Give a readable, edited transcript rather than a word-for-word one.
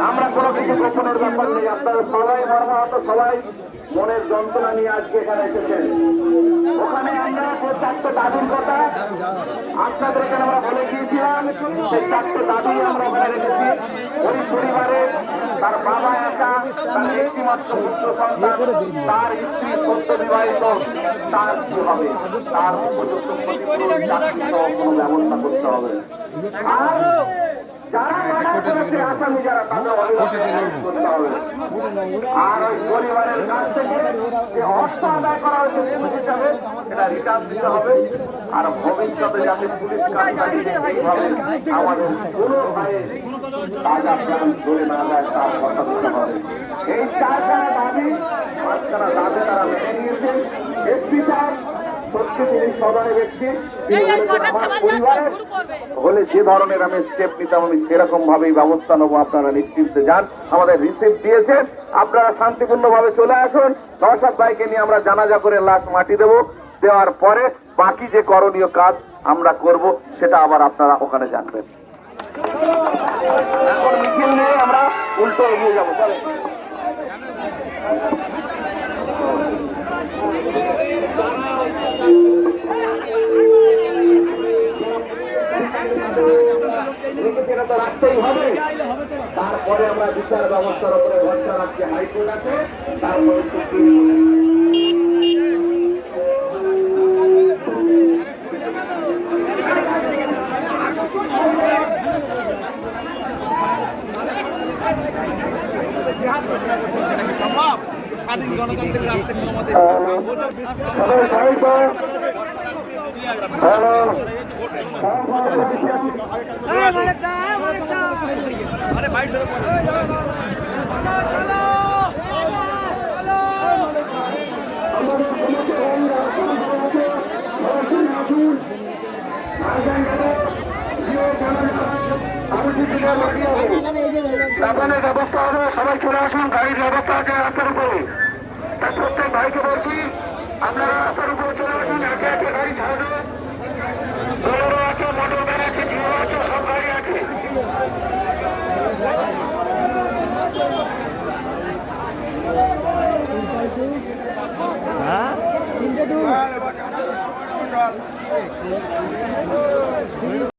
আমরা কোনো কিছু গোপনের ব্যাপার নেই। আপনারা সবাই মর্মাহত, সবাই মনের যন্ত্রণা নিয়ে আজকে এখানে এসেছেন। ওখানে আমরা চারটে দাবির কথা আপনাদের এখানে আমরা বলে গিয়েছিলাম, সেই চারটে দাবি আমরা ওখানে রেখেছি। ওই পরিবারে তার বাবা একা, তার একটিমাত্র পুত্র সন্তান, তার স্ত্রী সত্য বিবাহিত, তার কি হবে? তার উপযুক্ত কোনো ব্যবস্থা করতে হবে। আর যারা মার্ডার করেছে আসামি যারা, তাদের অবিলম্বে অ্যারেস্ট করতে হবে। আর ওই পরিবারের কাছ থেকে যে অর্থ আদায় করা হয়েছে পুলিশ হিসাবে, সেটা রিটার্ন দিতে হবে। আর ভবিষ্যতে যাতে পুলিশ কাজটাকে এইভাবে আমাদের কোনো ভাইয়ের তাজা প্রাণ ধরে না যায়, তার কথা দিতে হবে। এই চারখানা দাবি, পাঁচখানা দাবি তারা মেনে নিয়েছে। এসপি সাহেব সত্যি তিনি সদয় ব্যক্তি, হলে যে ধরনের আমি স্টেপ নিতাম আমি সেরকম ভাবেই ব্যবস্থা নেবো। আপনারা নিশ্চিন্তে যান, আমাদের রিসিপ্ট দিয়েছেন, আপনারা শান্তিপূর্ণ ভাবে চলে আসুন। নওশাদ ভাইকে নিয়ে আমরা জানাজা করে লাশ মাটি দেবো, দেওয়ার পরে বাকি যে করণীয় কাজ আমরা করব সেটা আবার আপনারা ওখানে জানবেন। এখন মিছিল নিয়ে আমরা উল্টো এগিয়ে যাবো। রাখতেই হবে। তারপরে আমরা বিচার ব্যবস্থার উপরে ভরসা রাখছি, হাইকোর্ট আছে, তারপরে ব্যবস্থা হবে। সবাই চলে আসুন, গাড়ির ব্যবস্থা আছে রাস্তার উপরে। তার প্রত্যেক ভাইকে বলছি আপনারা রাস্তার উপরে চলে আসুন, একে একে গাড়ি ছাড়বে। বোলেরো আছে, মোটর ভ্যান আছে, জিও আছে, সব গাড়ি আছে।